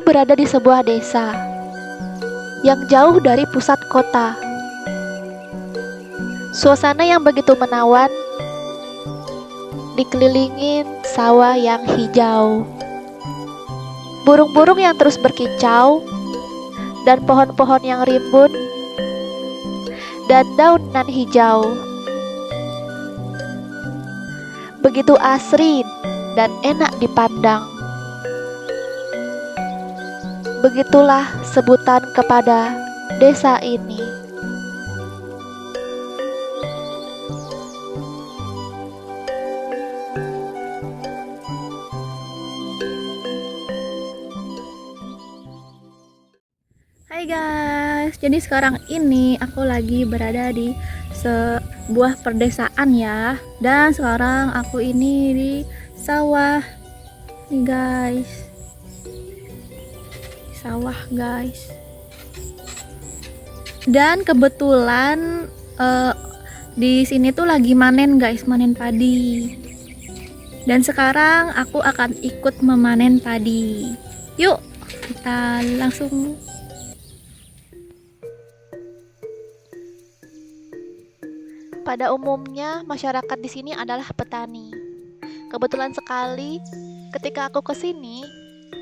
berada di sebuah desa yang jauh dari pusat kota. Suasana yang begitu menawan, dikelilingin sawah yang hijau, burung-burung yang terus berkicau, dan pohon-pohon yang rimbun, dan daunan hijau. Begitu asri dan enak dipandang. Begitulah sebutan kepada desa ini. Hai guys, jadi sekarang ini aku lagi berada di sebuah perdesaan ya. Dan sekarang aku ini di sawah nih guys. Sawah guys. Dan kebetulan di sini tuh lagi manen guys, manen padi. Dan sekarang aku akan ikut memanen padi. Yuk, kita langsung. Pada umumnya, masyarakat di sini adalah petani. Kebetulan sekali, ketika aku ke sini,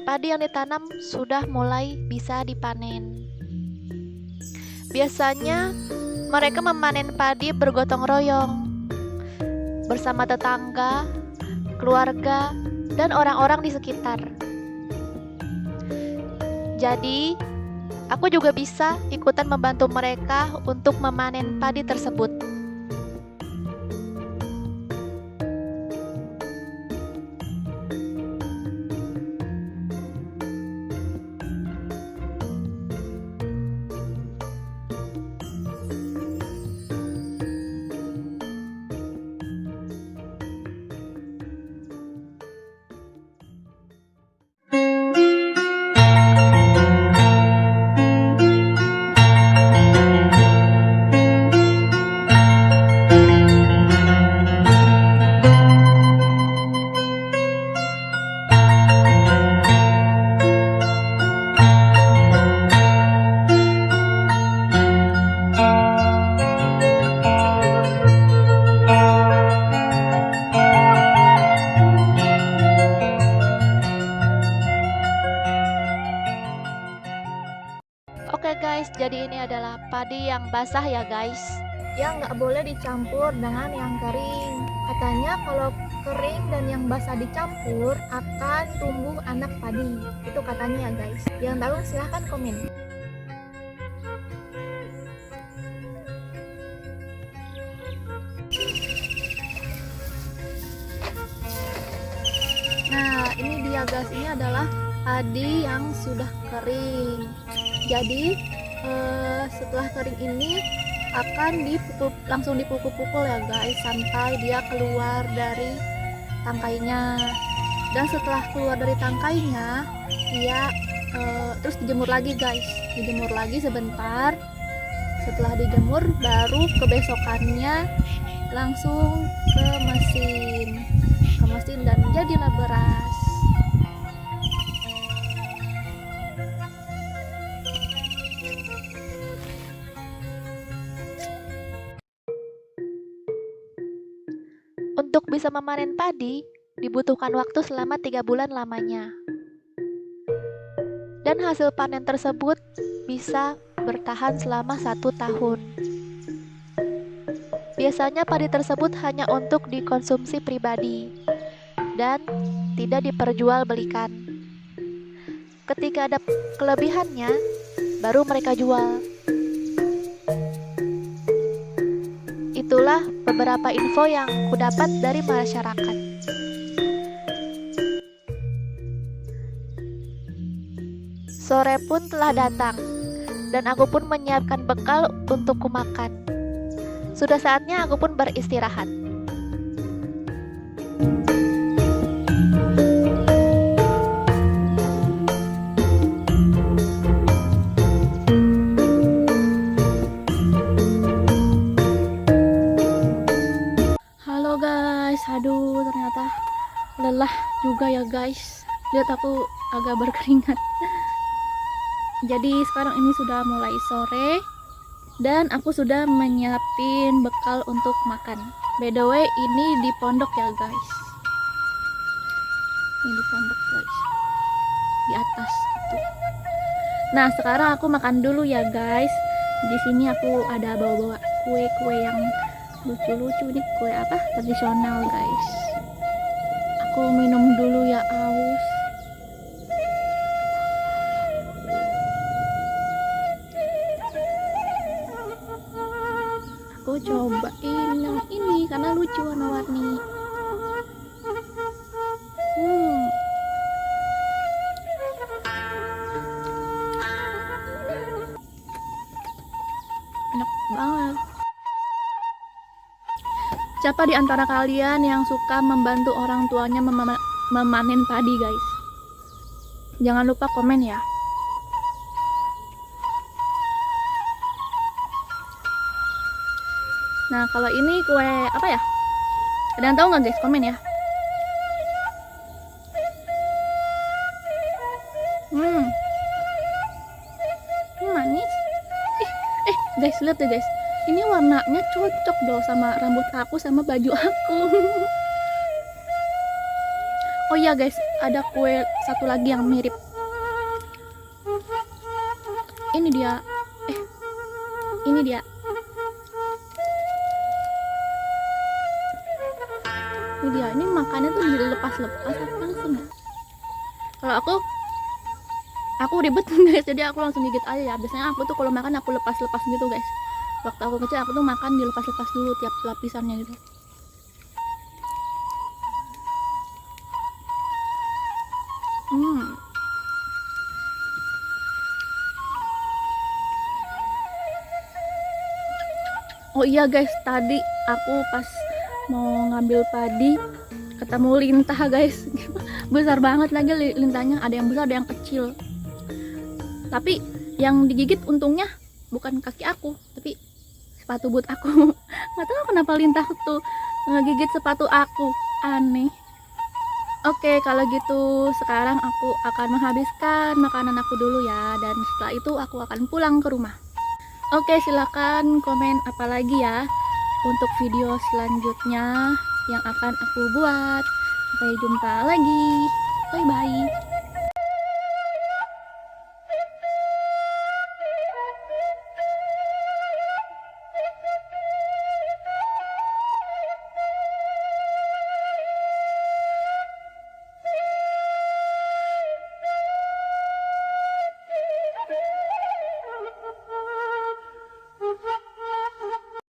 padi yang ditanam sudah mulai bisa dipanen. Biasanya, mereka memanen padi bergotong royong bersama tetangga, keluarga, dan orang-orang di sekitar. Jadi, aku juga bisa ikutan membantu mereka untuk memanen padi tersebut. Oke guys, jadi ini adalah padi yang basah ya guys. Yang nggak boleh dicampur dengan yang kering. Katanya kalau kering dan yang basah dicampur akan tumbuh anak padi. Itu katanya ya guys. Yang tahu silahkan komen. Nah, ini dia guys, ini adalah padi yang sudah kering. Jadi setelah kering ini akan langsung dipukul-pukul ya guys, sampai dia keluar dari tangkainya. Dan setelah keluar dari tangkainya, dia terus dijemur lagi guys, dijemur lagi sebentar. Setelah dijemur, baru kebesokannya langsung ke mesin dan jadilah beras. Untuk bisa memanen padi, dibutuhkan waktu selama 3 bulan lamanya. Dan hasil panen tersebut bisa bertahan selama 1 tahun. Biasanya padi tersebut hanya untuk dikonsumsi pribadi dan tidak diperjualbelikan. Ketika ada kelebihannya, baru mereka jual. Itulah beberapa info yang kudapat dari masyarakat. Sore pun telah datang, dan aku pun menyiapkan bekal untuk kumakan. Sudah saatnya aku pun beristirahat. Aduh, ternyata lelah juga ya guys. Lihat aku agak berkeringat. Jadi sekarang ini sudah mulai sore dan aku sudah menyiapin bekal untuk makan. By the way, ini di pondok ya guys. Ini di pondok guys. Di atas itu. Nah, sekarang aku makan dulu ya guys. Di sini aku ada bawa-bawa kue-kue yang lucu-lucu. Ini kue apa? Tradisional guys. Aku minum dulu ya, aus. Aku cobain yang ini karena lucu warna-warni. Enak banget. Siapa di antara kalian yang suka membantu orang tuanya memanen padi guys? Jangan lupa komen ya. Nah, kalau ini kue apa ya? Ada yang tahu nggak guys? Komen ya. Manis. Guys, lihat deh guys. Ini warnanya cocok dong sama rambut aku sama baju aku. Oh iya guys, ada kue satu lagi yang mirip. Ini dia. Ini dia. Ini dia. Ini makannya tuh dilepas-lepas apa langsung ya? Kalau aku ribet guys, jadi aku langsung gigit aja ya. Biasanya aku tuh kalau makan aku lepas-lepas gitu guys. Waktu aku kecil aku tuh makan dilepas-lepas dulu tiap lapisannya gitu. Oh iya guys, tadi aku pas mau ngambil padi ketemu lintah guys. Besar banget lagi lintahnya, ada yang besar ada yang kecil. Tapi yang digigit untungnya bukan kaki aku, tapi sepatu boot aku. Nggak tahu kenapa lintah tuh ngegigit sepatu aku, aneh. Oke, kalau gitu sekarang aku akan menghabiskan makanan aku dulu ya, dan setelah itu aku akan pulang ke rumah. Oke, silakan komen apa lagi ya untuk video selanjutnya yang akan aku buat. Sampai jumpa lagi.